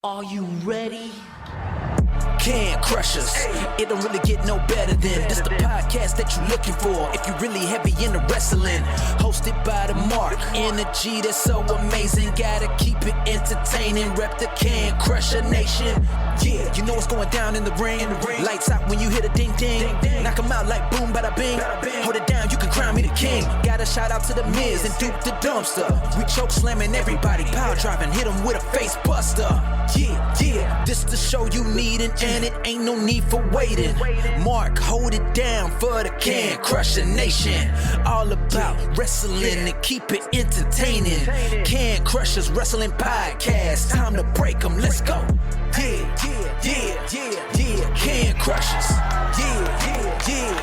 Are you ready? Can Crushers. It don't really get no better than this the podcast that you're looking for if you're really heavy into wrestling. Hosted by the Mark. Energy that's so amazing. Gotta keep it entertaining. Rep the Can Crusher Nation. Yeah, you know what's going down in the ring. Lights out when you hit a ding ding. Knock them out like boom bada bing. Hold it down, you can crown me the king. Got a shout out to the Miz and Duke the Dumpster. We choke slamming everybody. Power driving, hit them with a face buster. Yeah, this the show you need and it ain't no need for waiting. Mark, hold it down for the Can Crusher Nation. All about wrestling and keep it entertaining. Can Crushers Wrestling Podcast. Time to break them, let's go. Yeah. Can Crushers. Yeah. Can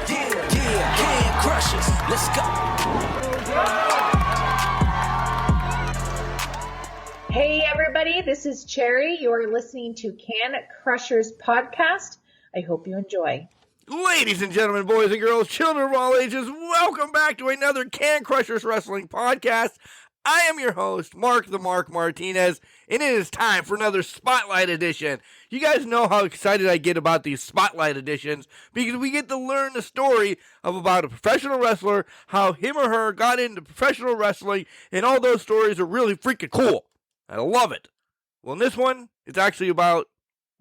Crushers. Let's go. Hey everybody, this is Cherry. You are listening to Can Crushers Podcast. I hope you enjoy. Ladies and gentlemen, boys and girls, children of all ages, welcome back to another Can Crushers Wrestling Podcast. I am your host, Mark the Mark Martinez, and it is time for another Spotlight Edition. You guys know how excited I get about these Spotlight Editions because we get to learn the story of about a professional wrestler, how him or her got into professional wrestling, and all those stories are really freaking cool. I love it. Well, in this one, it's actually about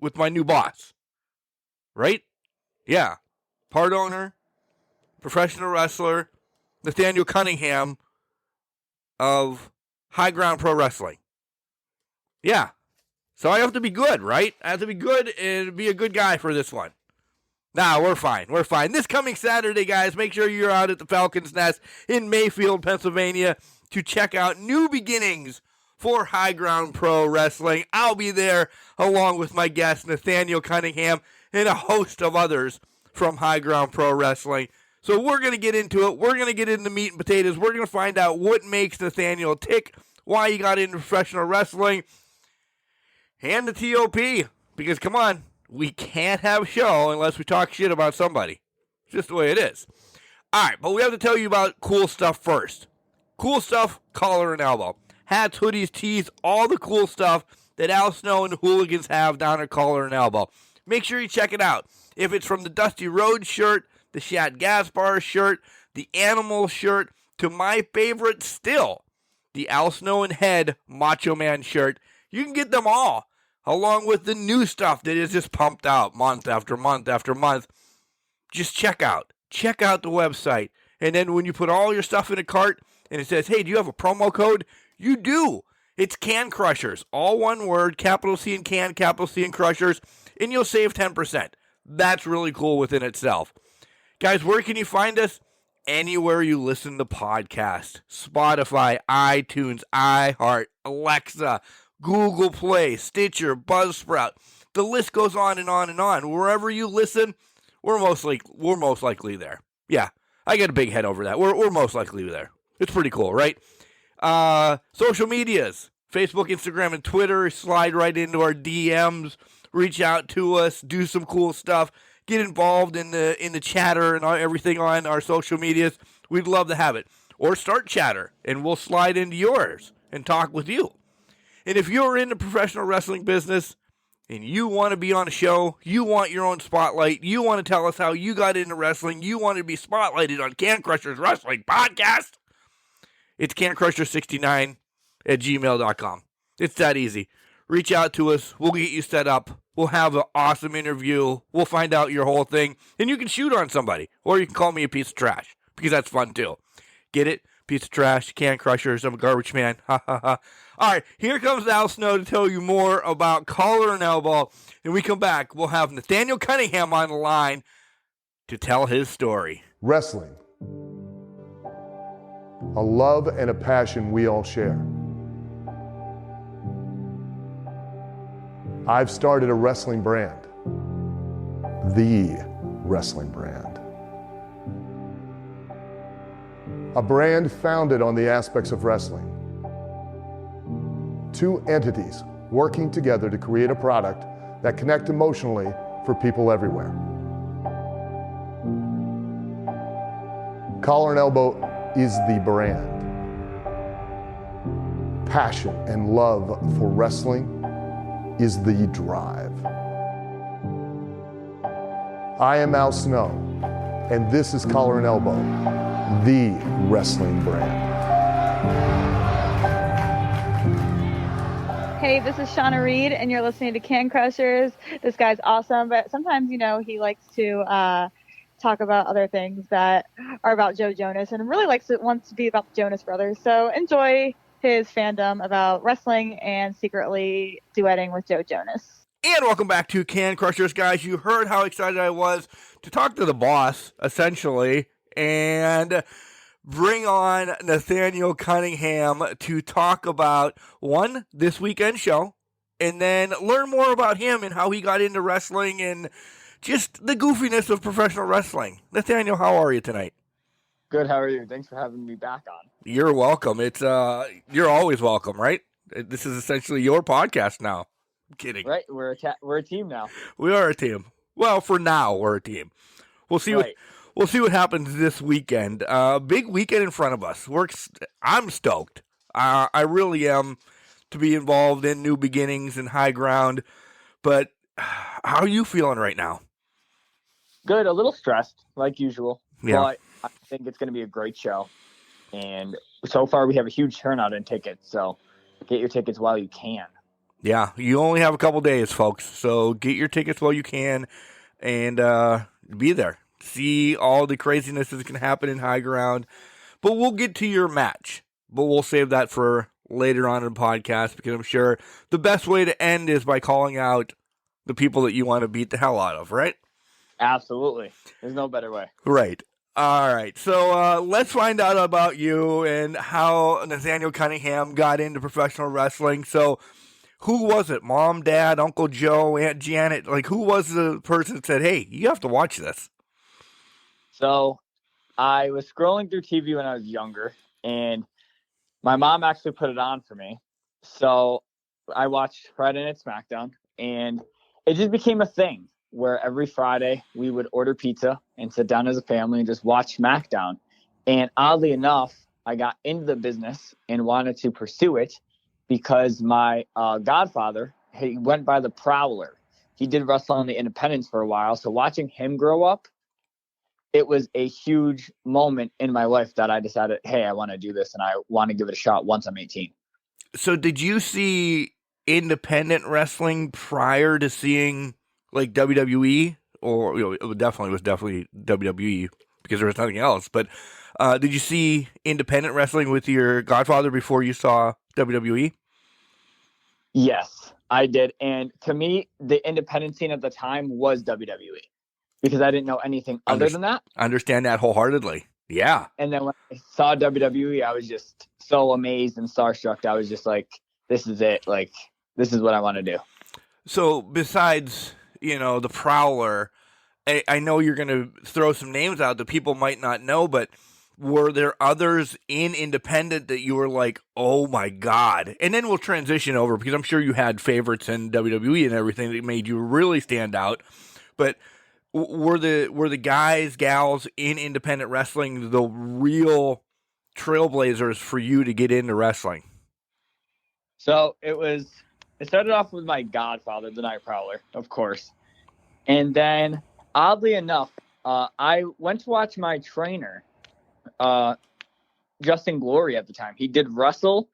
with my new boss. Right? Yeah. Part owner, professional wrestler, Nathaniel Cunningham of High Ground Pro Wrestling. Yeah. So I have to be good, right? I have to be good and be a good guy for this one. Nah, we're fine. We're fine. This coming Saturday, guys, make sure you're out at the Falcon's Nest in Mayfield, Pennsylvania to check out New Beginnings for High Ground Pro Wrestling. I'll be there along with my guest, Nathaniel Cunningham, and a host of others from High Ground Pro Wrestling. So we're going to get into it. We're going to get into meat and potatoes. We're going to find out what makes Nathaniel tick, why he got into professional wrestling, and the TOP. Because, come on, we can't have a show unless we talk shit about somebody. It's just the way it is. All right, but we have to tell you about cool stuff first. Cool stuff, collar and elbow. Hats, hoodies, tees, all the cool stuff that Al Snow and the Hooligans have down at Collar and Elbow. Make sure you check it out. If it's from the Dusty Rhodes shirt, the Shad Gaspar shirt, the Animal shirt, to my favorite still, the Al Snow and Head Macho Man shirt, you can get them all, along with the new stuff that is just pumped out month after month after month. Just check out the website. And then when you put all your stuff in a cart and it says, hey, do you have a promo code? You do. It's Can Crushers. All one word, capital C and Can, capital C and Crushers, and you'll save 10%. That's really cool within itself. Guys, where can you find us? Anywhere you listen to podcasts. Spotify, iTunes, iHeart, Alexa, Google Play, Stitcher, Buzzsprout. The list goes on and on and on. Wherever you listen, we're most likely there. Yeah, I get a big head over that. We're most likely there. It's pretty cool, right? Social medias, Facebook, Instagram, and Twitter. Slide right into our DMs. Reach out to us. Do some cool stuff. Get involved in the chatter and everything on our social medias. We'd love to have it. Or start chatter, and we'll slide into yours and talk with you. And if you're in the professional wrestling business and you want to be on a show, you want your own spotlight, you want to tell us how you got into wrestling, you want to be spotlighted on Can Crushers Wrestling Podcast, it's cancrusher69@gmail.com. It's that easy. Reach out to us. We'll get you set up. We'll have an awesome interview. We'll find out your whole thing. And you can shoot on somebody. Or you can call me a piece of trash. Because that's fun too. Get it? Piece of trash. Can Crushers. I'm a garbage man. Ha ha ha. Alright, here comes Al Snow to tell you more about Collar and Elbow. And we come back. We'll have Nathaniel Cunningham on the line to tell his story. Wrestling. A love and a passion we all share. I've started a wrestling brand. The wrestling brand. A brand founded on the aspects of wrestling. Two entities working together to create a product that connect emotionally for people everywhere. Collar and Elbow is the brand. Passion and love for wrestling is the drive. I am Al Snow, and this is Collar and Elbow, the wrestling brand. Hey, this is Shauna Reed, and you're listening to Can Crushers. This guy's awesome, but sometimes, he likes to talk about other things that are about Joe Jonas, and really wants to be about the Jonas Brothers. So enjoy his fandom about wrestling and secretly duetting with Joe Jonas. And welcome back to Can Crushers, guys. You heard how excited I was to talk to the boss, essentially, and bring on Nathaniel Cunningham to talk about, one, this weekend show, and then learn more about him and how he got into wrestling and just the goofiness of professional wrestling. Nathaniel, how are you tonight? Good, how are you? Thanks for having me back on. You're welcome. It's you're always welcome, right? This is essentially your podcast now. I'm kidding. Right, we're a team now. We are a team. Well, for now, we're a team. We'll see We'll see what happens this weekend. Big weekend in front of us. I'm stoked. I really am to be involved in new beginnings and high ground. But how are you feeling right now? Good, a little stressed, like usual. Yeah. But I think it's going to be a great show. And so far, we have a huge turnout in tickets. So get your tickets while you can. Yeah, you only have a couple days, folks. So get your tickets while you can and be there. See all the craziness that can happen in high ground. But we'll get to your match. But we'll save that for later on in the podcast because I'm sure the best way to end is by calling out the people that you want to beat the hell out of, right? Absolutely. There's no better way. Right. All right. So let's find out about you and how Nathaniel Cunningham got into professional wrestling. So who was it? Mom, Dad, Uncle Joe, Aunt Janet? Like, who was the person that said, hey, you have to watch this? So I was scrolling through TV when I was younger, and my mom actually put it on for me. So I watched Friday Night SmackDown, and it just became a thing where every Friday we would order pizza and sit down as a family and just watch SmackDown. And oddly enough, I got into the business and wanted to pursue it because my godfather, he went by the Prowler. He did wrestle on the Independents for a while. So watching him grow up, it was a huge moment in my life that I decided, hey, I want to do this and I want to give it a shot once I'm 18. So did you see independent wrestling prior to seeing like WWE? Or it was definitely WWE because there was nothing else. But did you see independent wrestling with your godfather before you saw WWE? Yes, I did. And to me, the independent scene at the time was WWE. Because I didn't know anything other than that. Understand that wholeheartedly. Yeah. And then when I saw WWE, I was just so amazed and starstruck. I was just like, this is it. Like, this is what I want to do. So besides, the Prowler, I know you're going to throw some names out that people might not know, but were there others in independent that you were like, oh my God? And then we'll transition over because I'm sure you had favorites in WWE and everything that made you really stand out. But were the guys, gals in independent wrestling the real trailblazers for you to get into wrestling? So it started off with my godfather, the Night Prowler, of course. And then, oddly enough, I went to watch my trainer, Justin Glory at the time. He did wrestle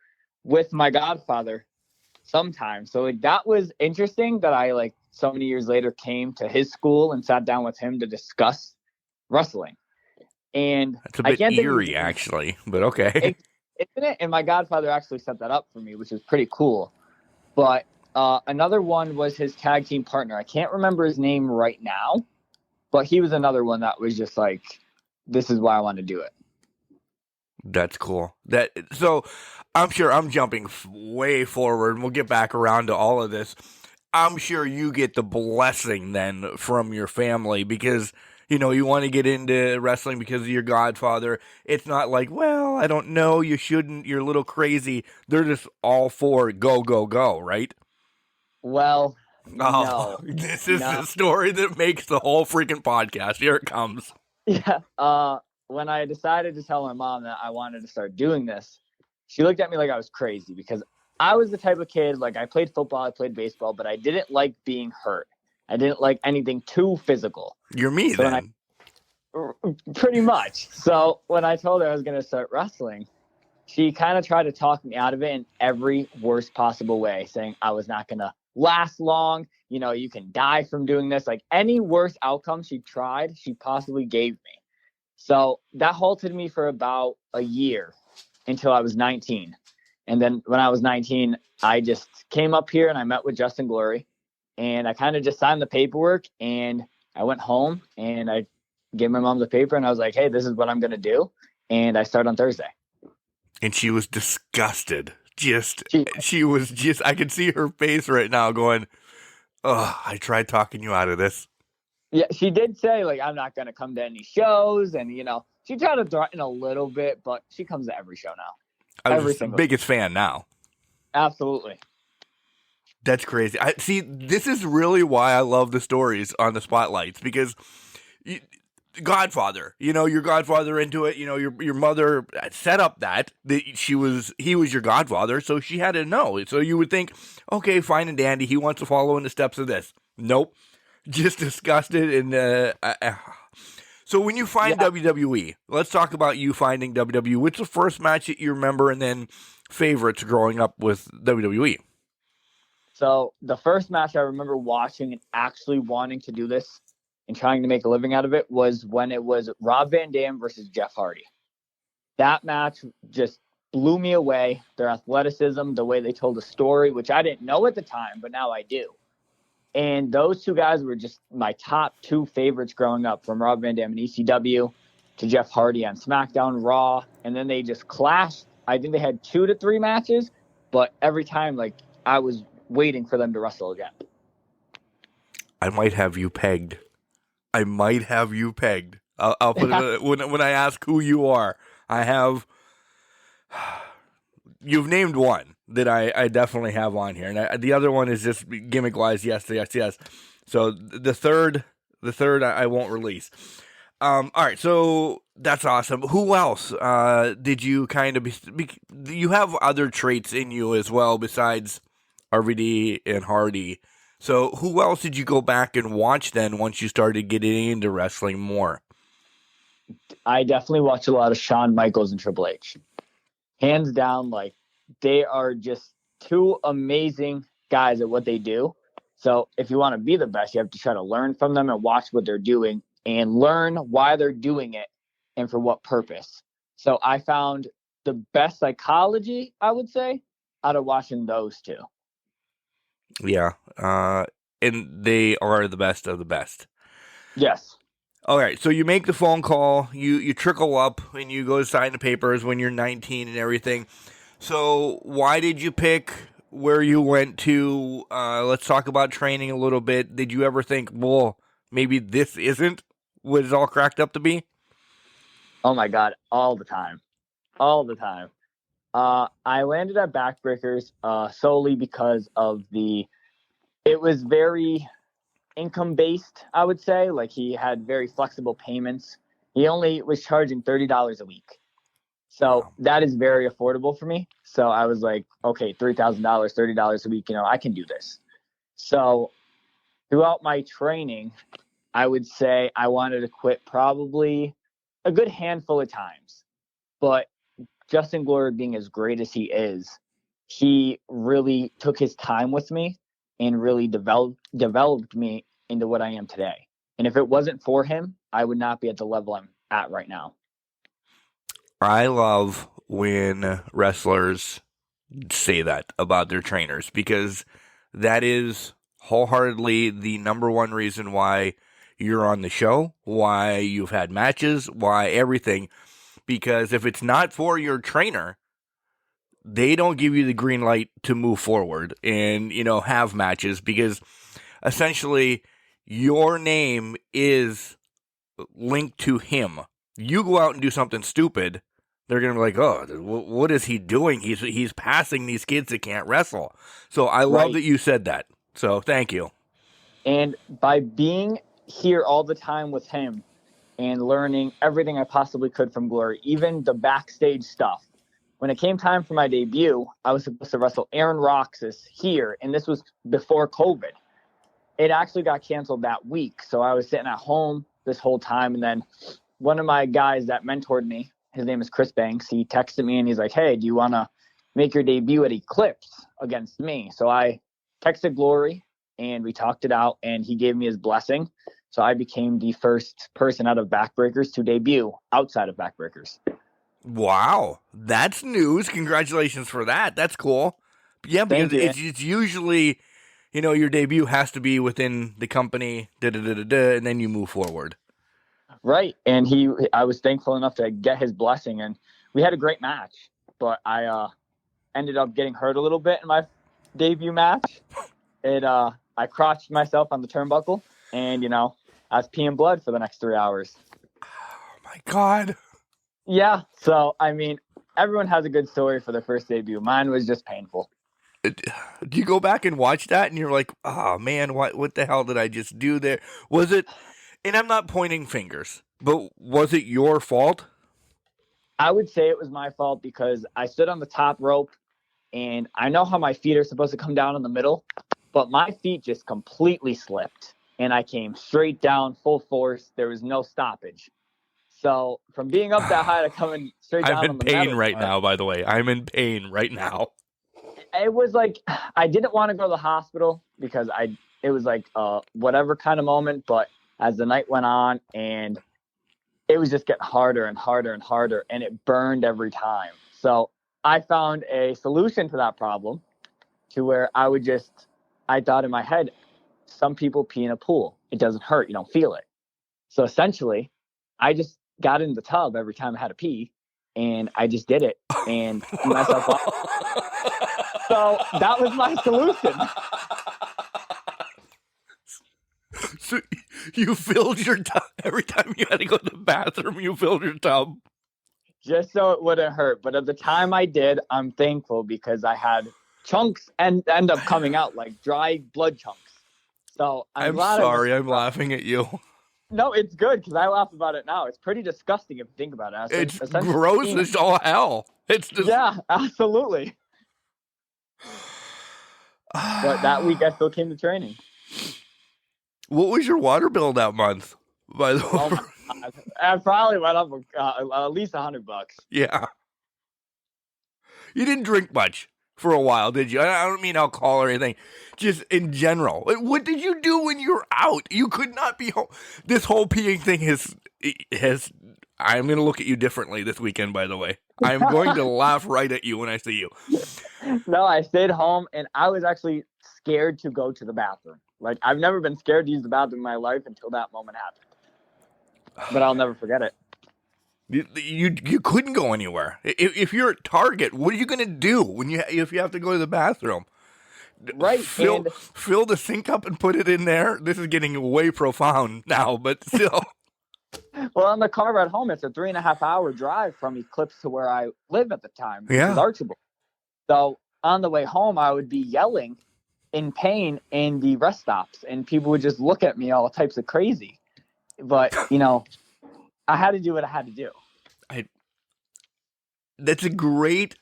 with my godfather sometimes. So that was interesting that I so many years later came to his school and sat down with him to discuss wrestling. And that's a bit eerie, actually, but okay. Isn't it? And my godfather actually set that up for me, which is pretty cool. But another one was his tag team partner. I can't remember his name right now, but he was another one that was just like, this is why I want to do it. That's cool. So I'm sure I'm jumping way forward, and we'll get back around to all of this. I'm sure you get the blessing then from your family because, you want to get into wrestling because of your godfather. It's not like, well, I don't know, you shouldn't, you're a little crazy. They're just all for go, go, go, right? Well, no. This is the story that makes the whole freaking podcast. Here it comes. Yeah. When I decided to tell my mom that I wanted to start doing this, she looked at me like I was crazy because I was the type of kid, like I played football, I played baseball, but I didn't like being hurt. I didn't like anything too physical. You're me So then. Pretty much. So when I told her I was going to start wrestling, she kind of tried to talk me out of it in every worst possible way, saying I was not going to last long. You can die from doing this. Like any worst outcome she possibly gave me. So that halted me for about a year until I was 19. And then when I was 19, I just came up here and I met with Justin Glory, and I kind of just signed the paperwork, and I went home and I gave my mom the paper, and I was like, hey, this is what I'm going to do. And I start on Thursday. And she was disgusted. She was just, I could see her face right now going, oh, I tried talking you out of this. Yeah, she did say, like, I'm not going to come to any shows. And, she tried to threaten a little bit, but she comes to every show now. I'm just the biggest fan now. Absolutely. That's crazy. See, this is really why I love the stories on the Spotlights, because Godfather, your godfather into it, your mother set up that he was your godfather, so she had to know. So you would think, okay, fine and dandy, he wants to follow in the steps of this. Nope. Just disgusted. And so when you find WWE, let's talk about you finding WWE. What's the first match that you remember, and then favorites growing up with WWE? So the first match I remember watching and actually wanting to do this and trying to make a living out of it was when it was Rob Van Dam versus Jeff Hardy. That match just blew me away. Their athleticism, the way they told the story, which I didn't know at the time, but now I do. And those two guys were just my top two favorites growing up, from Rob Van Dam in ECW to Jeff Hardy on SmackDown, Raw. And then they just clashed. I think they had 2 to 3 matches, but every time, like, I was waiting for them to wrestle again. I might have you pegged. I'll put it when I ask who you are. You've named one that I definitely have on here, and the other one is just gimmick wise. Yes. So the third I won't release. All right, so that's awesome. Who else did you kind of you have other traits in you as well besides RVD and Hardy? So who else did you go back and watch then once you started getting into wrestling more? I definitely watch a lot of Shawn Michaels and Triple H. Hands down, like, they are just two amazing guys at what they do. So if you want to be the best, you have to try to learn from them and watch what they're doing and learn why they're doing it and for what purpose. So I found the best psychology, I would say, out of watching those two. Yeah, and they are the best of the best. Yes. All right, so you make the phone call, you trickle up, and you go to sign the papers when you're 19 and everything. So why did you pick where you went to? Let's talk about training a little bit. Did you ever think, well, maybe this isn't what it's all cracked up to be? Oh, my God, all the time. I landed at Backbreakers solely because of it was very income-based, I would say. Like, he had very flexible payments. He only was charging $30 a week. So that is very affordable for me. So I was like, okay, $3,000, $30 a week, I can do this. So throughout my training, I would say I wanted to quit probably a good handful of times. But Justin Glory, being as great as he is, he really took his time with me and really developed me into what I am today. And if it wasn't for him, I would not be at the level I'm at right now. I love when wrestlers say that about their trainers, because that is wholeheartedly the number one reason why you're on the show, why you've had matches, why everything. Because if it's not for your trainer, they don't give you the green light to move forward and, have matches, because essentially your name is linked to him. You go out and do something stupid, they're going to be like, oh, what is he doing? He's passing these kids that can't wrestle. So I love that you said that. So thank you. And by being here all the time with him, and learning everything I possibly could from Glory, even the backstage stuff, when it came time for my debut, I was supposed to wrestle Aaron Roxas here, and this was before COVID. It actually got canceled that week, so I was sitting at home this whole time, and then one of my guys that mentored me, his name is Chris Banks, he texted me, and he's like, hey, do you want to make your debut at Eclipse against me? So I texted Glory, and we talked it out, and he gave me his blessing. So I became the first person out of Backbreakers to debut outside of Backbreakers. Wow, that's news. Congratulations for that. That's cool. Yeah, because it's usually, your debut has to be within the company, and then you move forward. Right, and I was thankful enough to get his blessing, and we had a great match. But I ended up getting hurt a little bit in my debut match. I crotched myself on the turnbuckle, and I was peeing blood for the next 3 hours. Oh my God. Yeah, so, everyone has a good story for their first debut. Mine was just painful. Do you go back and watch that and you're like, oh man, what the hell did I just do there? Was it, and I'm not pointing fingers, but was it your fault? I would say it was my fault because I stood on the top rope, and I know how my feet are supposed to come down in the middle, but my feet just completely slipped, and I came straight down full force. There was no stoppage. So from being up that high to coming straight down. I'm in pain right now, by the way. I'm in pain right now. It was like I didn't want to go to the hospital because it was like whatever kind of moment. But as the night went on, and it was just getting harder and harder and harder, and it burned every time. So I found a solution to that problem, to where I thought in my head, some people pee in a pool. It doesn't hurt. You don't feel it. So essentially, I just got in the tub every time I had to pee, and I just did it and threw myself up. So that was my solution. So you filled your tub every time you had to go to the bathroom. You filled your tub just so it wouldn't hurt. But at the time I did, I'm thankful because I had chunks end up coming out like dry blood chunks. So I'm sorry, I'm laughing at you. No, it's good because I laugh about it now. It's pretty disgusting if you think about it. It's gross as all hell. It's just... Yeah, absolutely. But that week I still came to training. What was your water bill that month, by the way? Oh my God. I probably went up at least $100. Yeah. You didn't drink much for a while, did you? I don't mean alcohol or anything. Just in general. What did you do when you were out? You could not be home. This whole peeing thing has. I'm going to look at you differently this weekend, by the way. I'm going to laugh right at you when I see you. No, I stayed home, and I was actually scared to go to the bathroom. Like, I've never been scared to use the bathroom in my life until that moment happened. But I'll never forget it. You couldn't go anywhere. If you're at Target, what are you going to do if you have to go to the bathroom? Right. Fill the sink up and put it in there. This is getting way profound now, but still. Well, on the car ride home, it's a 3.5 hour drive from Eclipse to where I live at the time, which is Archibald. So on the way home, I would be yelling in pain in the rest stops, and people would just look at me all types of crazy. But, I had to do what I had to do. That's a great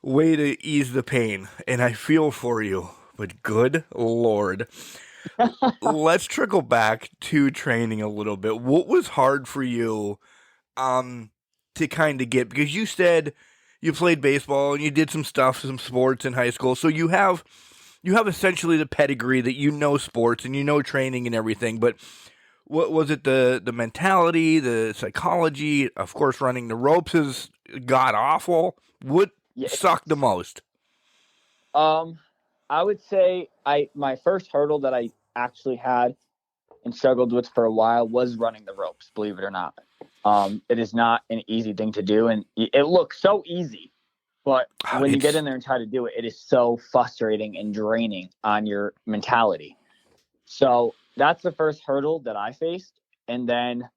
way to ease the pain, and I feel for you, but good Lord. Let's trickle back to training a little bit. What was hard for you to kind of get, because you said you played baseball and you did some sports in high school, so you have essentially the pedigree that you know sports and you know training and everything, but what was it, the mentality, the psychology? Of course, running the ropes is god awful. What sucked the most? I would say my first hurdle that I actually had and struggled with for a while was running the ropes, believe it or not. It is not an easy thing to do, and it looks so easy, but when you get in there and try to do it, it is so frustrating and draining on your mentality. So that's the first hurdle that I faced. And then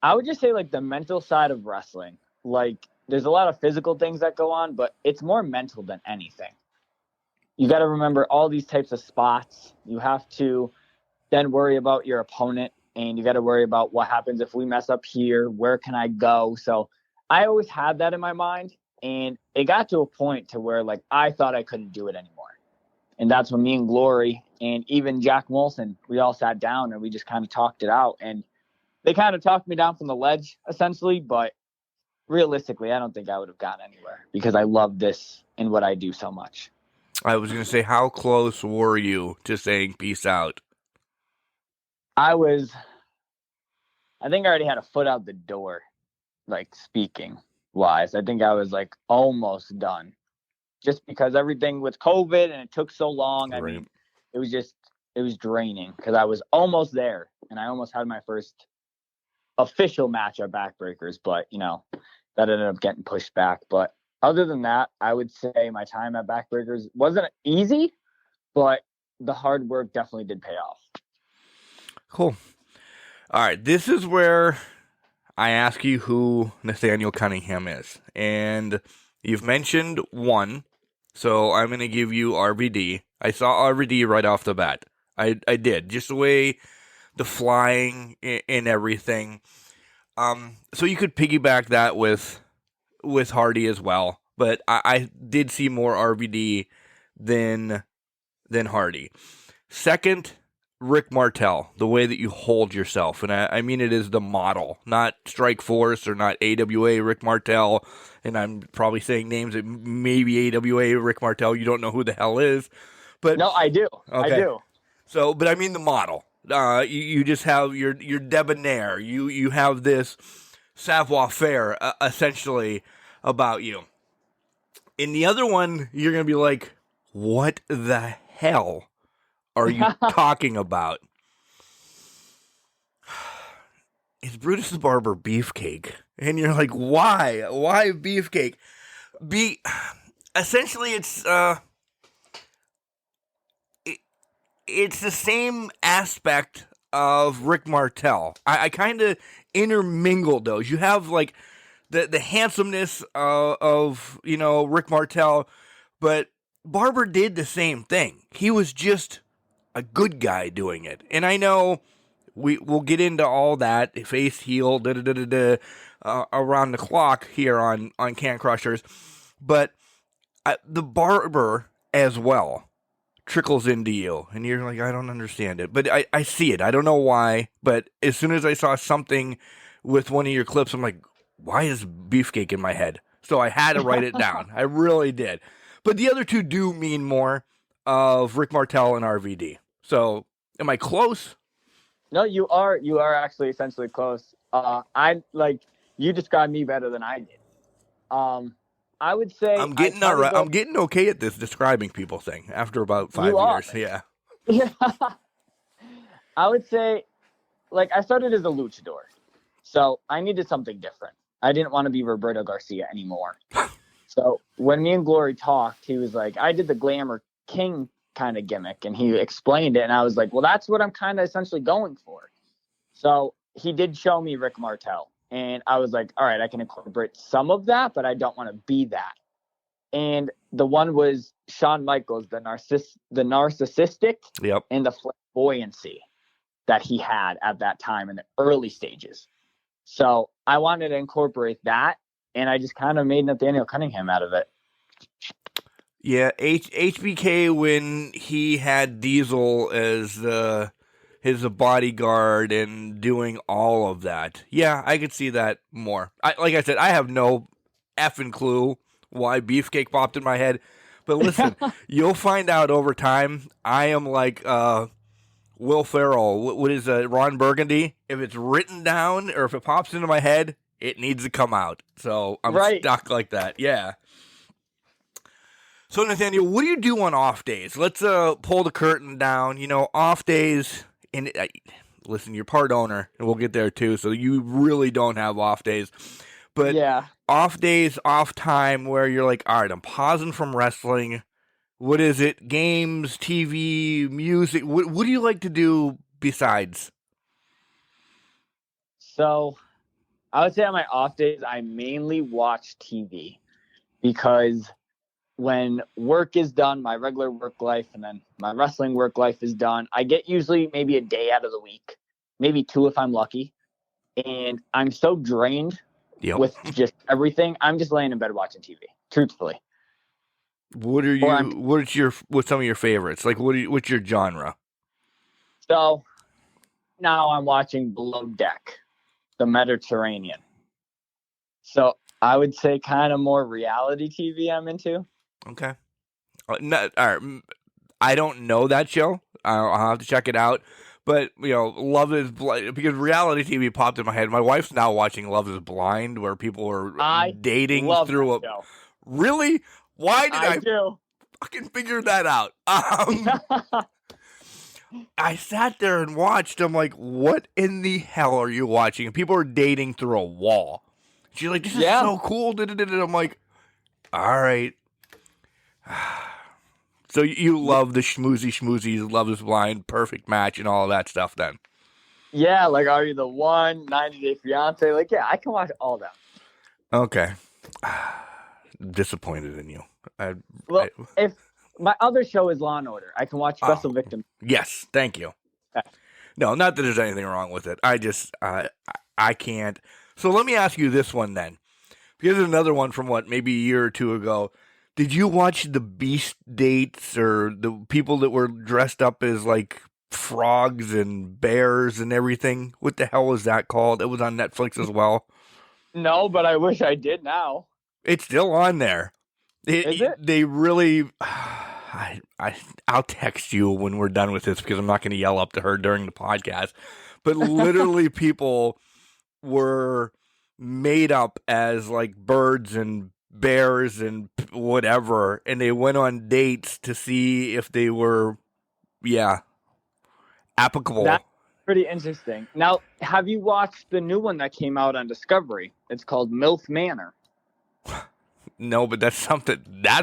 I would just say like the mental side of wrestling, like there's a lot of physical things that go on, but it's more mental than anything. You got to remember all these types of spots. You have to then worry about your opponent, and you got to worry about what happens if we mess up here. Where can I go? So I always had that in my mind. And it got to a point to where, like, I thought I couldn't do it anymore. And that's when me and Glory and even Jack Molson, we all sat down and we just kind of talked it out. And they kind of talked me down from the ledge, essentially. But realistically, I don't think I would have gotten anywhere because I love this and what I do so much. I was going to say, how close were you to saying peace out? I think I already had a foot out the door, like, speaking wise. I think I was, like, almost done just because everything with COVID and it took so long. I mean, it was draining because I was almost there and I almost had my first official match at Backbreakers, but, you know, that ended up getting pushed back. But other than that, I would say my time at Backbreakers wasn't easy, but the hard work definitely did pay off. Cool. All right, this is where I ask you who Nathaniel Cunningham is. And you've mentioned one, so I'm going to give you RVD. I saw RVD right off the bat. I did. Just the way the flying and everything. So you could piggyback that with Hardy as well. But I did see more RVD than Hardy. Second, Rick Martel, the way that you hold yourself. And I mean it is the model, not Strike Force or not AWA Rick Martel. And I'm probably saying names that maybe AWA Rick Martel, you don't know who the hell is. But no, I do. Okay. I do. So, but I mean the model. You just have your debonair. You have this savoir-faire, essentially, about you. In the other one, you're going to be like, what the hell are you talking about? It's Brutus the Barber Beefcake. And you're like, why? Why Beefcake? Essentially, it's the same aspect of Rick Martel. I kind of intermingled those. You have, like, the handsomeness of Rick Martel, but Barber did the same thing. He was just a good guy doing it. And I know we'll get into all that, face, heel, around the clock here on Can Crushers, but the Barber as well trickles into you, and you're like, I don't understand it, but I see it. I don't know why, but as soon as I saw something with one of your clips, I'm like, why is Beefcake in my head? So I had to write it down. I really did. But the other two do mean more of Rick Martel and RVD. So am I close? No, you are actually essentially close. You described me better than I did. I would say I'm getting okay at this describing people thing after about 5 years. Yeah. Yeah. I would say, like, I started as a luchador, so I needed something different. I didn't want to be Roberto Garcia anymore. So when me and Glory talked, he was like, I did the Glamour King kind of gimmick, and he explained it, and I was like, well, that's what I'm kind of essentially going for. So he did show me Rick Martel, and I was like, all right, I can incorporate some of that, but I don't want to be that. And the one was Shawn Michaels, the narcissistic, yep, and the flamboyancy that he had at that time in the early stages. So I wanted to incorporate that, and I just kind of made Nathaniel Cunningham out of it. Yeah, HBK, when he had Diesel as his bodyguard and doing all of that. Yeah, I could see that more. Like I said, I have no effing clue why Beefcake popped in my head. But listen, you'll find out over time. I am like Will Ferrell. What is Ron Burgundy? If it's written down or if it pops into my head, it needs to come out. So I'm stuck like that. Yeah. So Nathaniel, what do you do on off days? Let's pull the curtain down. Off days. And listen, you're part owner, and we'll get there too. So you really don't have off days. But yeah, off days, off time, where you're like, all right, I'm pausing from wrestling. What is it? Games, TV, music. What do you like to do besides? So I would say on my off days, I mainly watch TV because when work is done, my regular work life, and then my wrestling work life is done, I get usually maybe a day out of the week, maybe 2 if I'm lucky. And I'm so drained Yep. with just everything, I'm just laying in bed watching TV, truthfully. What's some of your favorites? Like, what's your genre? So now I'm watching Below Deck, the Mediterranean. So I would say kind of more reality TV I'm into. Okay. All right. I don't know that show. I'll have to check it out. But, Love is Blind, because reality TV popped in my head. My wife's now watching Love is Blind, where people are dating through a... Show. Really? Why did I do. fucking figure that out? I sat there and watched. I'm like, what in the hell are you watching? And people are dating through a wall. She's like, this is so cool. I'm like, all right. So you love the schmoozy, Love is Blind, Perfect Match, and all of that stuff then? Yeah, like Are You the One, 90 Day Fiance. Like, yeah, I can watch all that. Okay. Disappointed in you. If my other show is Law & Order, I can watch Special Victims. Yes, thank you. Okay. No, not that there's anything wrong with it. I just, I can't. So let me ask you this one then. Here's another one from maybe a year or two ago. Did you watch the Beast dates or the people that were dressed up as like frogs and bears and everything? What the hell was that called? It was on Netflix as well. No, but I wish I did now. It's still on there. Is it? They really... I'll text you when we're done with this because I'm not going to yell up to her during the podcast. But literally people were made up as like birds and bears and whatever, and they went on dates to see if they were, applicable. That's pretty interesting. Now, have you watched the new one that came out on Discovery? It's called MILF Manor. No, but that's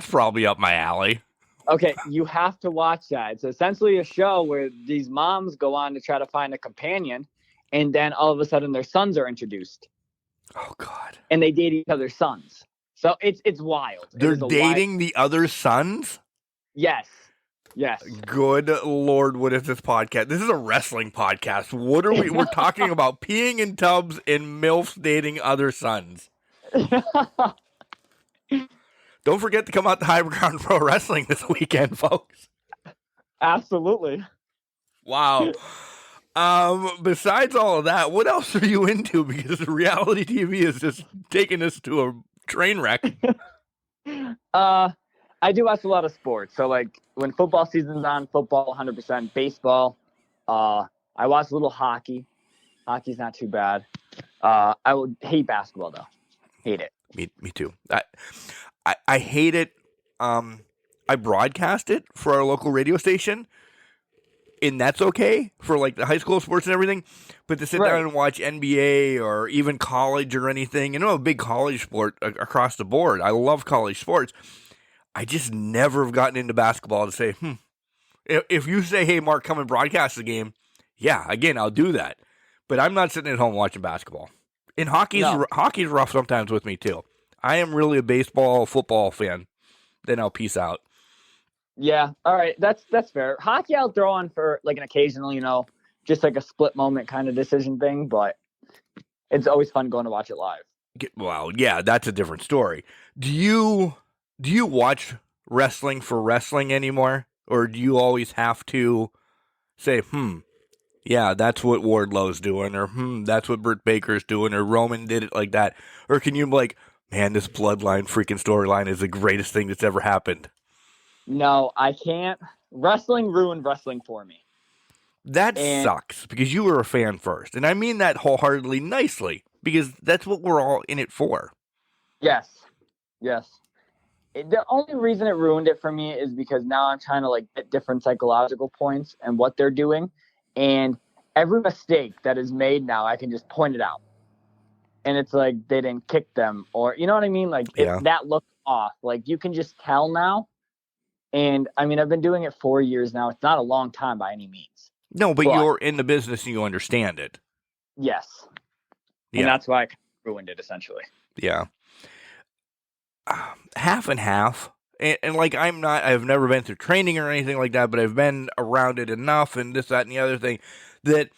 probably up my alley. Okay, you have to watch that. It's essentially a show where these moms go on to try to find a companion, and then all of a sudden their sons are introduced. Oh, God. And they date each other's sons. So it's wild. They're dating the other sons? Yes. Good Lord, what is this podcast? This is a wrestling podcast. What are we? We're talking about peeing in tubs and MILFs dating other sons. Don't forget to come out to High Ground Pro Wrestling this weekend, folks. Absolutely. Wow. Besides all of that, what else are you into? Because reality TV is just taking us to a train wreck. I do watch a lot of sports. So like when football season's on, football 100%, baseball. I watch a little hockey. Hockey's not too bad. I would hate basketball though. Hate it. Me too. I hate it. I broadcast it for our local radio station, and that's okay for like the high school sports and everything. But to sit down and watch NBA or even college or anything, I'm a big college sport across the board. I love college sports. I just never have gotten into basketball to say, if you say, hey, Mark, come and broadcast the game, yeah, again, I'll do that. But I'm not sitting at home watching basketball. And hockey's rough sometimes with me too. I am really a baseball, football fan. Then I'll peace out. Yeah, all right, that's fair. Hockey I'll throw on for like an occasional, just like a split moment kind of decision thing, but it's always fun going to watch it live. Well, yeah, that's a different story. Do you watch wrestling for wrestling anymore? Or do you always have to say, yeah, that's what Wardlow's doing, or that's what Britt Baker's doing, or Roman did it like that? Or can you be like, man, this bloodline freaking storyline is the greatest thing that's ever happened? No, I can't. Wrestling ruined wrestling for me. That sucks, because you were a fan first. And I mean that wholeheartedly nicely, because that's what we're all in it for. Yes. The only reason it ruined it for me is because now I'm trying to like get different psychological points and what they're doing. And every mistake that is made now, I can just point it out. And it's like they didn't kick them, or you know what I mean? Like that looked off. Like you can just tell now. And I mean, I've been doing it 4 years now. It's not a long time by any means. No, but you're in the business and you understand it. Yes. And that's why I ruined it essentially. Yeah. Half and half. And like, I've never been through training or anything like that, but I've been around it enough and this, that, and the other thing that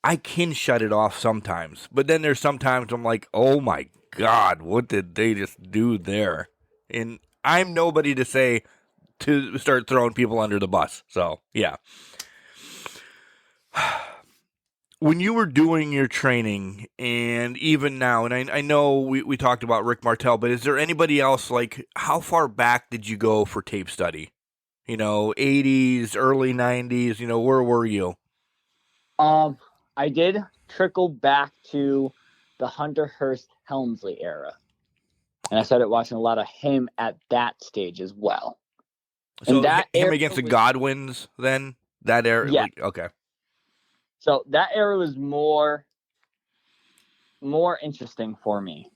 I can shut it off sometimes. But then there's sometimes I'm like, oh my God, what did they just do there? And I'm nobody to say to start throwing people under the bus. So, yeah. When you were doing your training, and even now, and I know we talked about Rick Martel, but is there anybody else, like, how far back did you go for tape study? 80s, early 90s, where were you? I did trickle back to the Hunter Hearst Helmsley era. And I started watching a lot of him at that stage as well. So and that him against the Godwins then? That era? Yeah. Okay. So that era was more interesting for me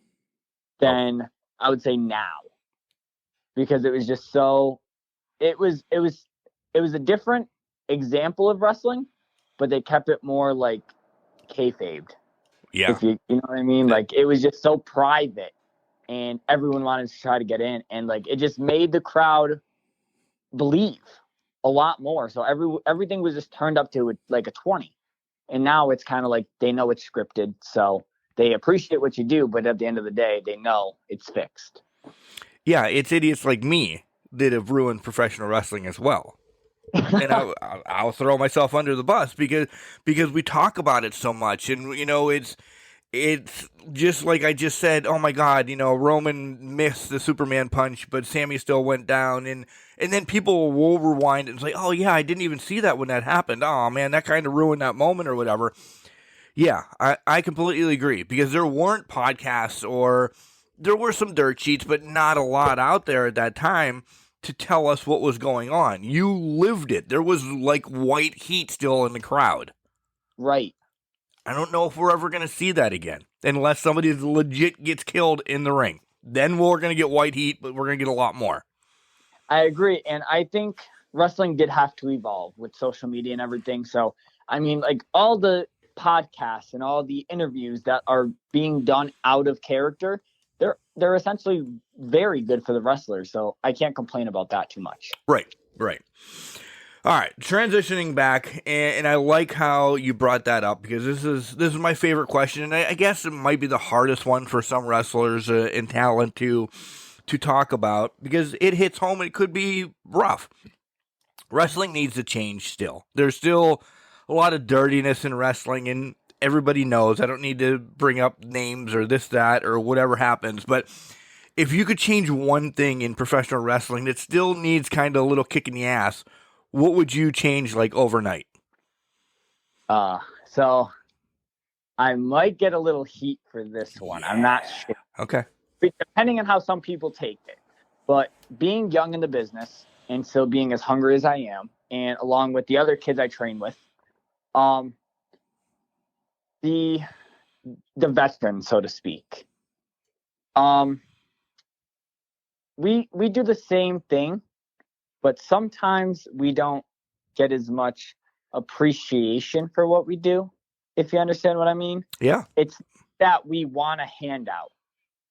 than I would say now, because it was just so it was a different example of wrestling, but they kept it more like kayfabed. Yeah. If you know what I mean? Like, it was just so private, and everyone wanted to try to get in, and like it just made the crowd believe a lot more. So everything was just turned up to like a 20. And now it's kind of like they know it's scripted, so they appreciate what you do, but at the end of the day, they know it's fixed. Yeah, it's idiots like me that have ruined professional wrestling as well. And I'll throw myself under the bus because we talk about it so much, and it's just like I just said. Oh my God, Roman missed the Superman punch, but Sammy still went down, and then people will rewind and say, "Oh yeah, I didn't even see that when that happened. Oh man, that kind of ruined that moment or whatever." Yeah, I completely agree, because there weren't podcasts, or there were some dirt sheets, but not a lot out there at that time to tell us what was going on. You lived it. There was like white heat still in the crowd. Right. I don't know if we're ever going to see that again, unless somebody legit gets killed in the ring. Then we're going to get white heat, but we're going to get a lot more. I agree. And I think wrestling did have to evolve with social media and everything. So, I mean, like, all the podcasts and all the interviews that are being done out of character, they're essentially very good for the wrestlers. So I can't complain about that too much. Right. All right, transitioning back, and I like how you brought that up, because this is my favorite question, and I guess it might be the hardest one for some wrestlers and talent to talk about, because it hits home and it could be rough. Wrestling needs to change still. There's still a lot of dirtiness in wrestling, and everybody knows. I don't need to bring up names or this, that, or whatever happens, but if you could change one thing in professional wrestling that still needs kind of a little kick in the ass, what would you change, like, overnight? So I might get a little heat for this one. I'm not sure. Okay. Depending on how some people take it. But being young in the business and still being as hungry as I am, and along with the other kids I train with, the veterans, so to speak, we do the same thing, but sometimes we don't get as much appreciation for what we do, if you understand what I mean. Yeah. It's that we want a handout.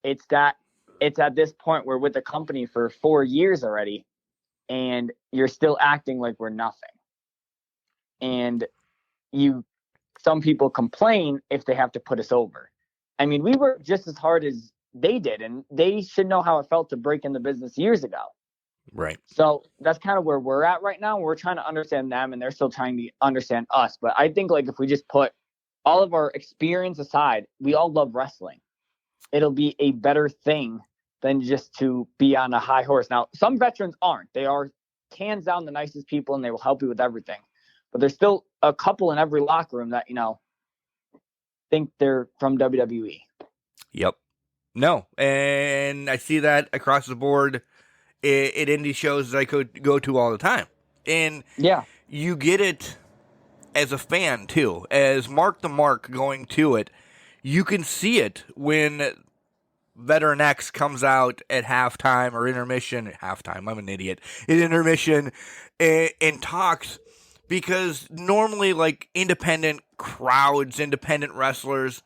It's at this point we're with the company for 4 years already, and you're still acting like we're nothing. And some people complain if they have to put us over. I mean, we work just as hard as they did, and they should know how it felt to break in the business years ago. Right. So that's kind of where we're at right now. We're trying to understand them, and they're still trying to understand us. But I think, like, if we just put all of our experience aside, we all love wrestling. It'll be a better thing than just to be on a high horse. Now, some veterans aren't. They are hands down the nicest people, and they will help you with everything. But there's still a couple in every locker room that, think they're from WWE. Yep. No. And I see that across the board at indie shows that I could go to all the time. And yeah, you get it as a fan, too. As Mark the Mark going to it, you can see it when Veteran X comes out at halftime or intermission. Halftime, I'm an idiot. At intermission and talks, because normally, like, independent crowds, independent wrestlers,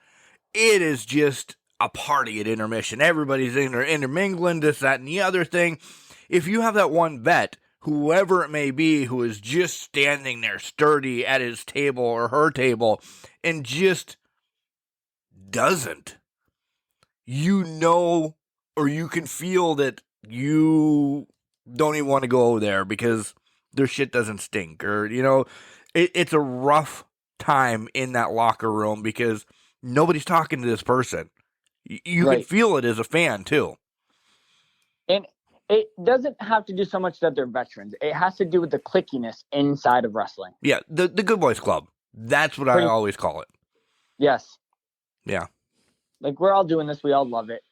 it is just a party at intermission. Everybody's intermingling, this, that, and the other thing. If you have that one vet, whoever it may be, who is just standing there sturdy at his table or her table and just doesn't you know, or you can feel that you don't even want to go there because their shit doesn't stink, or, you know, it's a rough time in that locker room because nobody's talking to this person. You can Right. feel it as a fan too. And it doesn't have to do so much that they're veterans. It has to do with the clickiness inside of wrestling. Yeah, the Good Boys Club. That's what I always call it. Yes. Yeah. Like, we're all doing this. We all love it.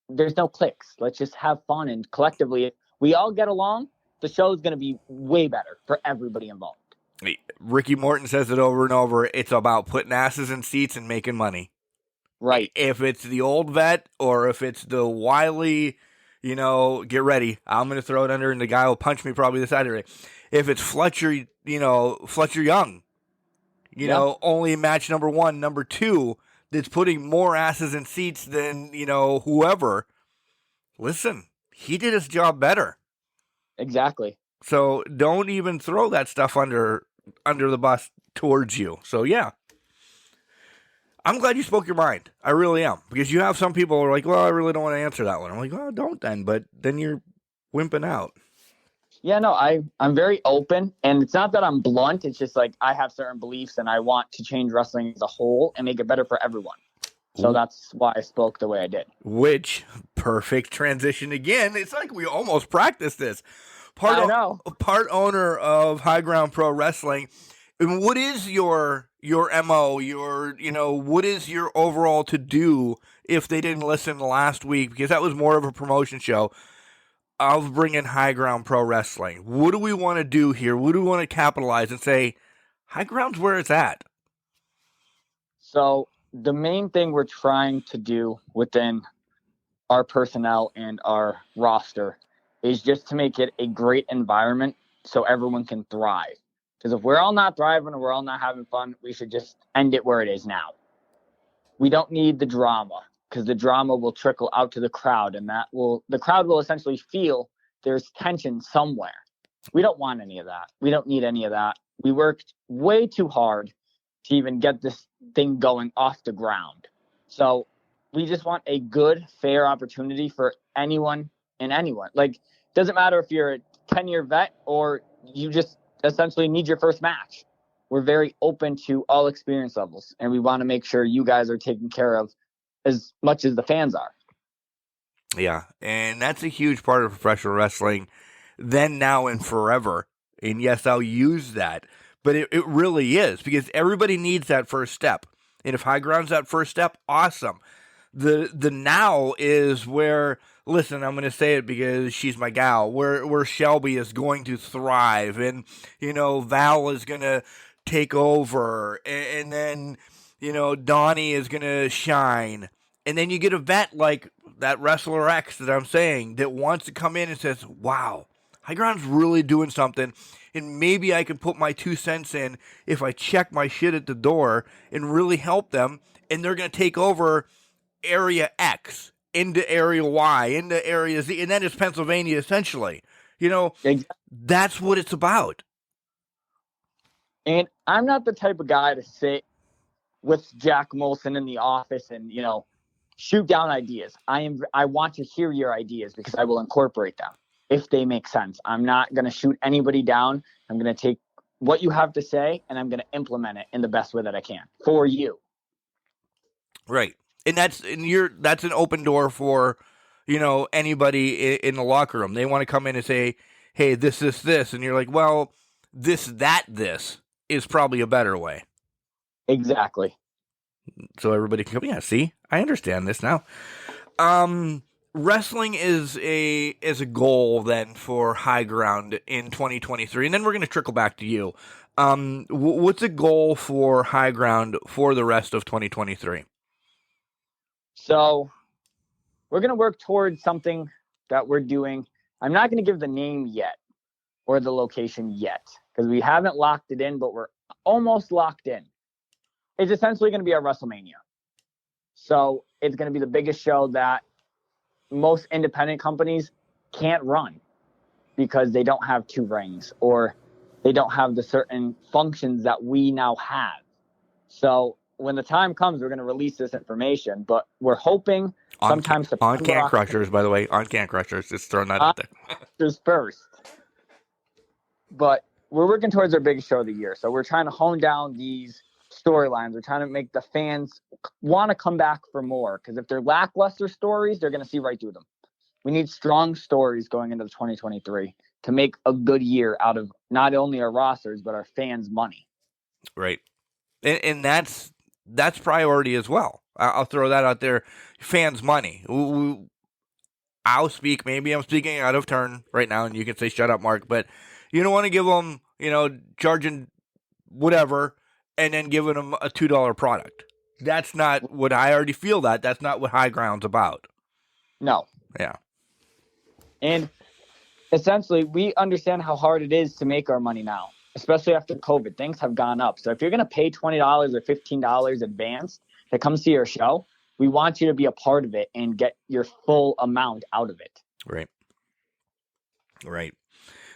There's no clicks. Let's just have fun. And collectively, if we all get along, the show is going to be way better for everybody involved. Ricky Morton says it over and over. It's about putting asses in seats and making money. Right. If it's the old vet or if it's the wily, you know, get ready, I'm going to throw it under and the guy will punch me probably this Saturday. If it's Fletcher, you know, Fletcher Young, you know, only match number 1, number 2, that's putting more asses in seats than, you know, whoever. Listen, he did his job better. Exactly. So don't even throw that stuff under the bus towards you. So yeah, I'm glad you spoke your mind. I really am, because you have some people who are like, well, I really don't want to answer that one. I'm like, well, don't then, but then you're wimping out. Yeah, no, I'm very open, and it's not that I'm blunt. It's just like I have certain beliefs, and I want to change wrestling as a whole and make it better for everyone. So that's why I spoke the way I did. Which, perfect transition again. It's like we almost practiced this. Part owner of High Ground Pro Wrestling. And what is your MO, you know, what is your overall to do if they didn't listen last week? Because that was more of a promotion show of bringing High Ground Pro Wrestling. What do we want to do here? What do we want to capitalize and say, High Ground's where it's at? So the main thing we're trying to do within our personnel and our roster is just to make it a great environment so everyone can thrive. Because if we're all not thriving and we're all not having fun, we should just end it where it is now. We don't need the drama, because the drama will trickle out to the crowd, and the crowd will essentially feel there's tension somewhere. We don't want any of that. We don't need any of that. We worked way too hard to even get this thing going off the ground. So we just want a good, fair opportunity for anyone and anyone. Like, doesn't matter if you're a 10-year vet or you just essentially need your first match. We're very open to all experience levels, and we want to make sure you guys are taken care of as much as the fans are. Yeah, and that's a huge part of professional wrestling, then, now, and forever. And yes, I'll use that, but it really is, because everybody needs that first step. And if High Ground's that first step, awesome. The now is where, listen, I'm going to say it because she's my gal, where Shelby is going to thrive, and, you know, Val is going to take over, and then, you know, Donnie is going to shine. And then you get a vet like that Wrestler X that I'm saying that wants to come in and says, wow, High Ground's really doing something, and maybe I can put my 2 cents in if I check my shit at the door and really help them, and they're going to take over Area X into Area Y, into Area Z, and then it's Pennsylvania, essentially. You know, that's what it's about. And I'm not the type of guy to sit with Jack Molson in the office and, you know, shoot down ideas. I want to hear your ideas, because I will incorporate them if they make sense. I'm not going to shoot anybody down. I'm going to take what you have to say and I'm going to implement it in the best way that I can for you. Right. And that's an open door for, you know, anybody in the locker room. They want to come in and say, hey, this, and you're like, well, this is probably a better way. Exactly. So everybody can come. Yeah, see, I understand this now. Wrestling is a goal then for High Ground in 2023, and then we're going to trickle back to you. What's a goal for High Ground for the rest of 2023? So we're going to work towards something that we're doing. I'm not going to give the name yet or the location yet, because we haven't locked it in, but we're almost locked in. It's essentially going to be our WrestleMania. So it's going to be the biggest show that most independent companies can't run, because they don't have 2 rings or they don't have the certain functions that we now have. So when the time comes, we're going to release this information, but we're hoping sometime on Can Crushers, by the way, on Can Crushers, just throwing that out there. First. But we're working towards our biggest show of the year. So we're trying to hone down these storylines. We're trying to make the fans want to come back for more. Because if they're lackluster stories, they're going to see right through them. We need strong stories going into 2023 to make a good year out of not only our rosters, but our fans' money. Right. And that's priority as well. I'll throw that out there. Fans' money. I'll speak. Maybe I'm speaking out of turn right now, and you can say, shut up, Mark. But you don't want to give them, charging whatever and then giving them a $2 product. That's not what I already feel that. That's not what High Ground's about. No. Yeah. And essentially, we understand how hard it is to make our money now, especially after COVID. Things have gone up. So if you're going to pay $20 or $15 advance to come see our show, we want you to be a part of it and get your full amount out of it. Right. Right.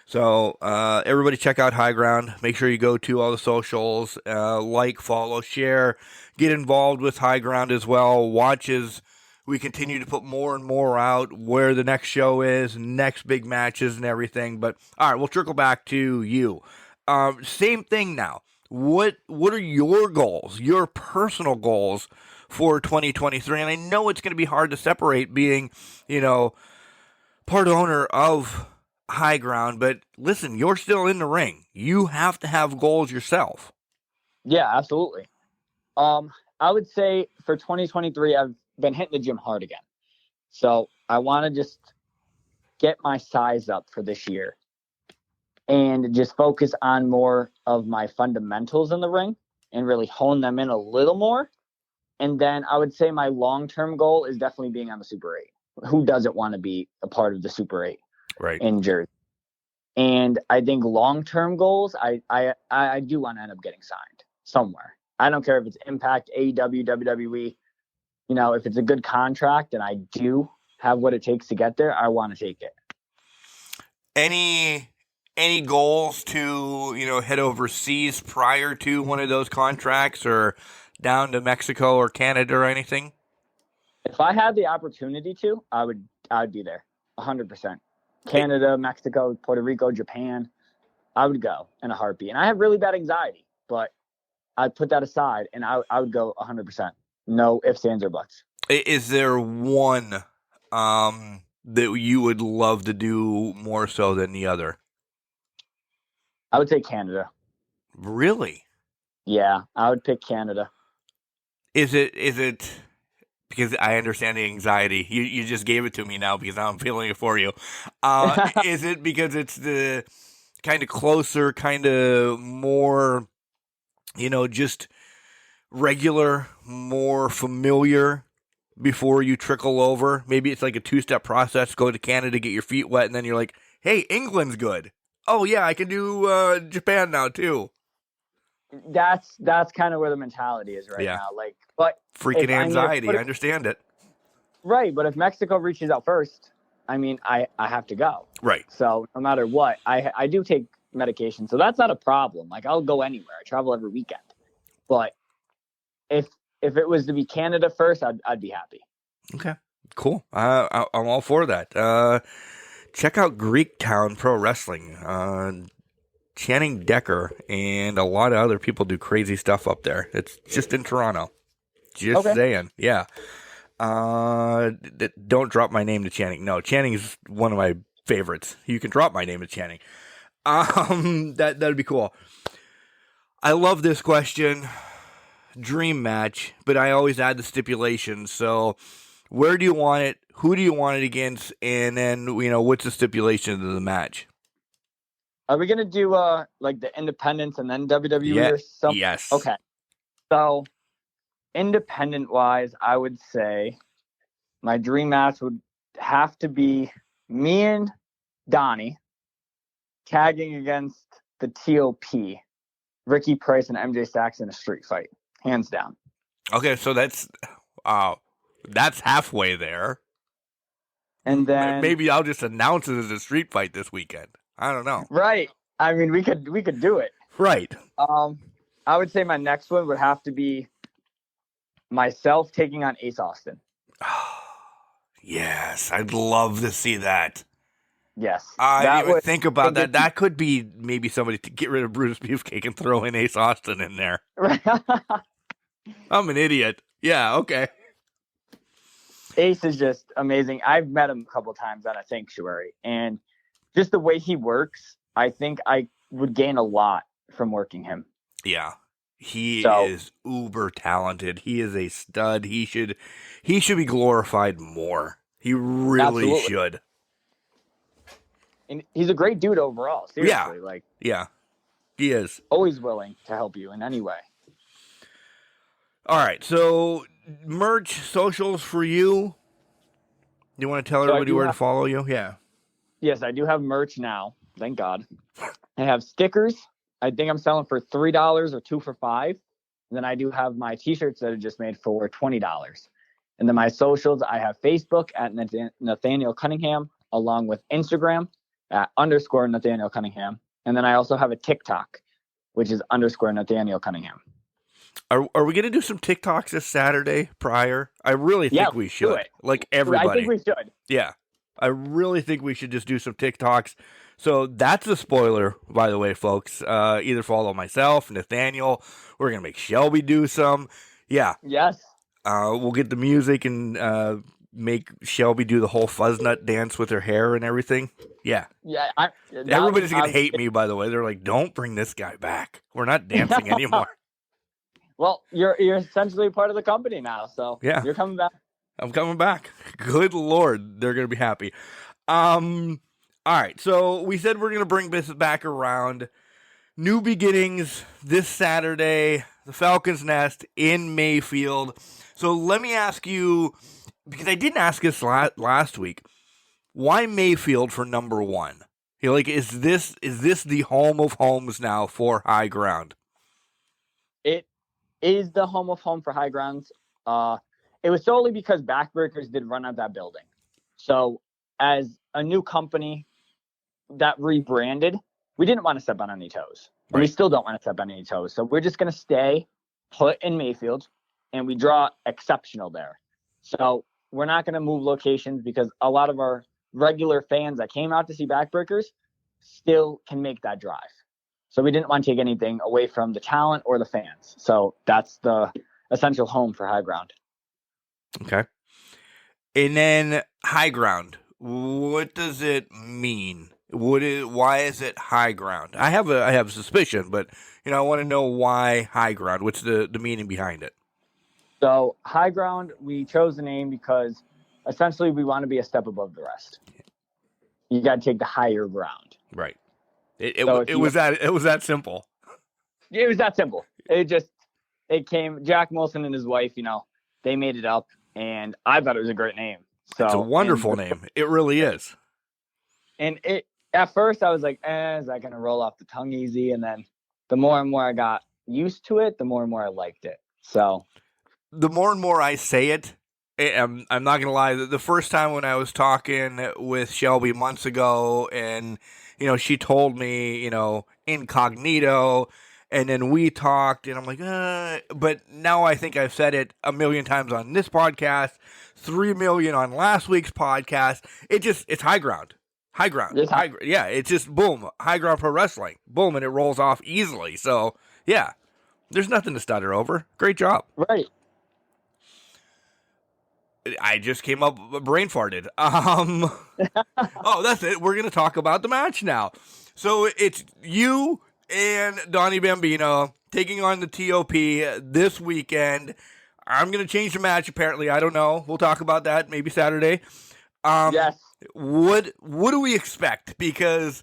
So everybody check out High Ground. Make sure you go to all the socials, like, follow, share, get involved with High Ground as well. Watch as we continue to put more and more out where the next show is, next big matches and everything. But all right, we'll trickle back to you. Same thing now. What are your goals, your personal goals for 2023? And I know it's going to be hard to separate being, part owner of High Ground, but listen, you're still in the ring. You have to have goals yourself. Yeah, absolutely. I would say for 2023, I've been hitting the gym hard again. So I want to just get my size up for this year and just focus on more of my fundamentals in the ring and really hone them in a little more. And then I would say my long-term goal is definitely being on the Super 8. Who doesn't want to be a part of the Super 8? Right. In Jersey. And I think long-term goals, I do want to end up getting signed somewhere. I don't care if it's Impact, AEW, WWE. If it's a good contract and I do have what it takes to get there, I want to take it. Any goals to, head overseas prior to one of those contracts or down to Mexico or Canada or anything? If I had the opportunity to, I would be there 100%. Canada, Mexico, Puerto Rico, Japan, I would go in a heartbeat. And I have really bad anxiety, but I'd put that aside and I would go 100%. No ifs, ands, or buts. Is there one that you would love to do more so than the other? I would say Canada. Really? Yeah, I would pick Canada. Is it because I understand the anxiety? You just gave it to me now because now I'm feeling it for you. Is it because it's the kind of closer, kind of more, just regular, more familiar before you trickle over? Maybe it's like a two-step process. Go to Canada, get your feet wet, and then you're like, hey, England's good. Oh, yeah, I can do Japan now, too. That's kind of where the mentality is right now. But freaking anxiety. I understand it. Right. But if Mexico reaches out first, I have to go. Right. So no matter what, I do take medication. So that's not a problem. I'll go anywhere. I travel every weekend. But if it was to be Canada first, I'd be happy. Okay. Cool. I'm all for that. Check out Greektown Pro Wrestling. Channing Decker and a lot of other people do crazy stuff up there. It's just in Toronto. Just saying. Yeah. Don't drop my name to Channing. No, Channing is one of my favorites. You can drop my name to Channing. That'd be cool. I love this question. Dream match, but I always add the stipulations. So where do you want it? Who do you want it against? And then, what's the stipulation of the match? Are we going to do the independents and then WWE or something? Yes. Okay. So independent-wise, I would say my dream match would have to be me and Donnie tagging against the TOP, Ricky Price and MJ Stacks in a street fight, hands down. Okay, so that's halfway there. And then maybe I'll just announce it as a street fight this weekend. I don't know. Right. We could do it. Right. I would say my next one would have to be myself taking on Ace Austin. Yes, I'd love to see that. Yes. I didn't even think about that. That could be maybe somebody to get rid of Brutus Beefcake and throw in Ace Austin in there. I'm an idiot. Yeah, okay. Ace is just amazing. I've met him a couple times on a sanctuary, and just the way he works, I think I would gain a lot from working him. Yeah. He is uber talented. He is a stud. He should be glorified more. He really should. And he's a great dude overall. Seriously. Yeah. He is. Always willing to help you in any way. All right. So, merch, socials for you. You want to tell everybody where to follow you? Yeah. Yes, I do have merch now. Thank God. I have stickers. I think I'm selling for $3 or 2 for $5. And then I do have my t-shirts that are just made for $20. And then my socials, I have Facebook at Nathaniel Cunningham, along with Instagram at _Nathaniel Cunningham. And then I also have a TikTok, which is _Nathaniel Cunningham. Are we going to do some TikToks this Saturday prior? I really think we should. Like everybody. I think we should. Yeah. I really think we should just do some TikToks. So that's a spoiler, by the way, folks. Either follow myself, Nathaniel. We're going to make Shelby do some. Yeah. Yes. We'll get the music and make Shelby do the whole fuzznut dance with her hair and everything. Yeah. Yeah. Everybody's going to hate me, by the way. They're like, don't bring this guy back. We're not dancing anymore. Well, you're essentially part of the company now, so yeah. You're coming back. I'm coming back. Good Lord. They're going to be happy. All right. So we said we're going to bring this back around. New beginnings this Saturday, the Falcons' Nest in Mayfield. So let me ask you, because I didn't ask this last week, why Mayfield for number one? Is this the home of homes now for High Ground? It is the home of home for High Grounds. It was solely because Backbreakers did run out that building. So as a new company that rebranded, we didn't want to step on any toes. Right. And we still don't want to step on any toes. So we're just going to stay put in Mayfield, and we draw exceptional there. So we're not going to move locations because a lot of our regular fans that came out to see Backbreakers still can make that drive. So we didn't want to take anything away from the talent or the fans. So that's the essential home for High Ground. Okay. And then High Ground, what does it mean? Why is it High Ground? I have a suspicion, but I want to know why High Ground. What's the meaning behind it? So High Ground, we chose the name because essentially we want to be a step above the rest. You got to take the higher ground. Right. It was that simple. It was that simple. It came. Jack Molson and his wife, they made it up, and I thought it was a great name. So it's a wonderful name. It really is. And at first I was like, is that going to roll off the tongue easy? And then the more and more I got used to it, the more and more I liked it. So the more and more I say it, I'm not going to lie. The first time when I was talking with Shelby months ago and, she told me, incognito, and then we talked and I'm like, but now I think I've said it a million times on this podcast, 3 million on last week's podcast. It's High Ground. High Ground. Yeah, it's just boom, High Ground Pro Wrestling. Boom, and it rolls off easily. So, yeah, there's nothing to stutter over. Great job. Right. I just came up brain farted. Oh, that's it. We're going to talk about the match now. So, it's you and Donnie Bambino taking on the TOP this weekend. I'm going to change the match, apparently. I don't know. We'll talk about that maybe Saturday. Yes. What do we expect? Because,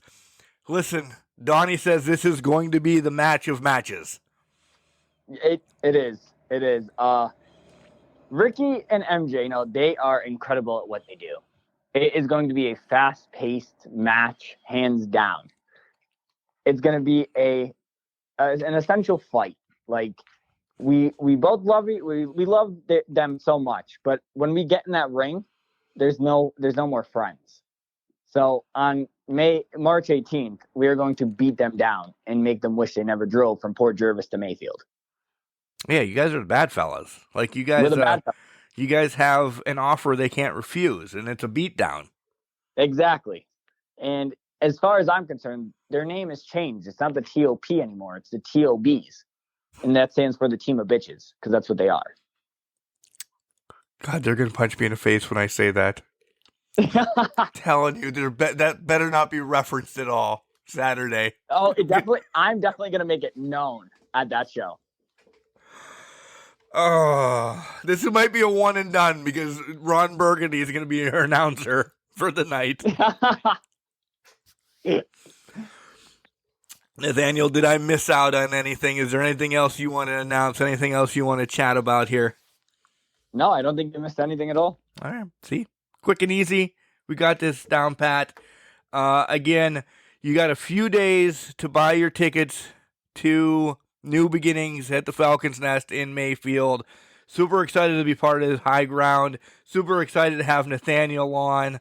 listen, Donnie says this is going to be the match of matches. It is. It is. Ricky and MJ, they are incredible at what they do. It is going to be a fast-paced match, hands down. It's going to be an essential fight. Like, we both love it. We love them so much, but when we get in that ring, there's no more friends. So on March 18th, we are going to beat them down and make them wish they never drove from Port Jervis to Mayfield. Yeah, you guys are the bad fellas. Like you We're guys, the bad fellas. you guys have an offer they can't refuse, and it's a beatdown. Exactly. And as far as I'm concerned, their name has changed. It's not the TOP anymore. It's the TOBs. And that stands for the team of bitches, because that's what they are. God, they're going to punch me in the face when I say that. Telling you, that better not be referenced at all Saturday. Oh, I'm definitely going to make it known at that show. Oh, this might be a one and done because Ron Burgundy is going to be your announcer for the night. Nathaniel, did I miss out on anything? Is there anything else you want to announce? Anything else you want to chat about here? No, I don't think you missed anything at all. All right. See? Quick and easy. We got this down pat. Again, you got a few days to buy your tickets to New Beginnings at the Falcon's Nest in Mayfield. Super excited to be part of this high ground. Super excited to have Nathaniel on.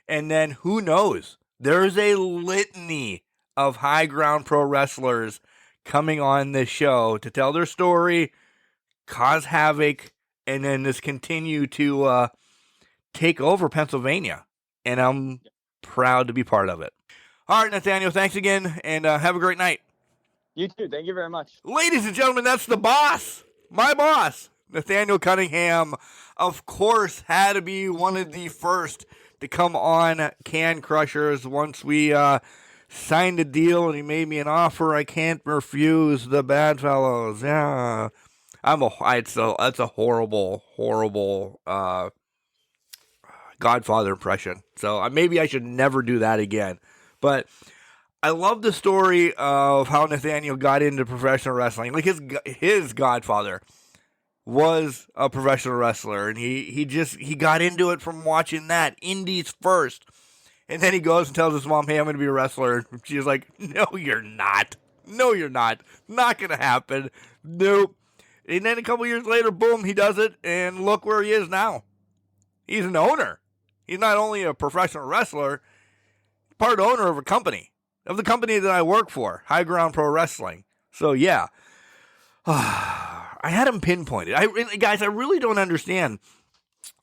And then who knows? There's a litany of high ground pro wrestlers coming on this show to tell their story, cause havoc, and then just continue to take over Pennsylvania. And I'm proud to be part of it. All right, Nathaniel, thanks again, and have a great night. You too. Thank you very much. Ladies and gentlemen, that's the boss. My boss, Nathaniel Cunningham, of course, had to be one of the first to come on Can Crushers once we signed a deal and he made me an offer I can't refuse. The bad fellows. Yeah. That's a horrible Godfather impression. So maybe I should never do that again. But I love the story of how Nathaniel got into professional wrestling. Like his godfather was a professional wrestler, and he got into it from watching that Indies first. And then he goes and tells his mom, "Hey, I'm going to be a wrestler." And she's like, "No, you're not. No, you're not. Not going to happen. Nope." And then a couple years later, boom, he does it, and look where he is now. He's an owner. He's not only a professional wrestler, part owner of a company, of the company that I work for, High Ground Pro Wrestling. So, yeah. I had him pinpointed. Guys, I really don't understand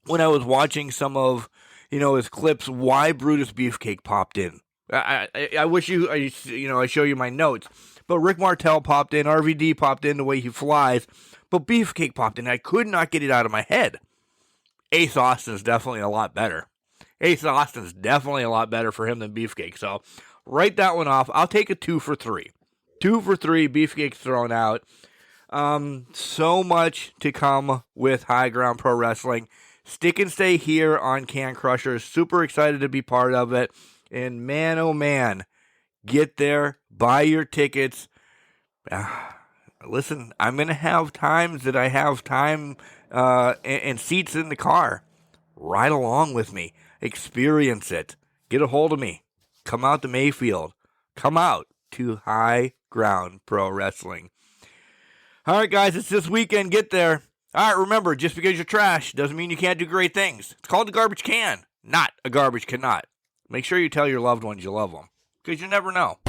when I was watching some of, his clips, why Brutus Beefcake popped in. I wish I show you my notes. But Rick Martel popped in, RVD popped in the way he flies, but Beefcake popped in. I could not get it out of my head. Ace Austin's definitely a lot better. Ace Austin's definitely a lot better for him than Beefcake. So, write that one off. I'll take a 2 for 3. 2 for 3, Beefcake's thrown out. So much to come with High Ground Pro Wrestling. Stick and stay here on Can Crushers. Super excited to be part of it. And man, oh man, get there, buy your tickets. Listen, I'm going to have times that I have time and seats in the car. Ride along with me. Experience it. Get a hold of me. Come out to Mayfield. Come out to High Ground Pro Wrestling. All right, guys, it's this weekend. Get there. All right, remember, just because you're trash doesn't mean you can't do great things. It's called a garbage can, not a garbage cannot. Make sure you tell your loved ones you love them, because you never know.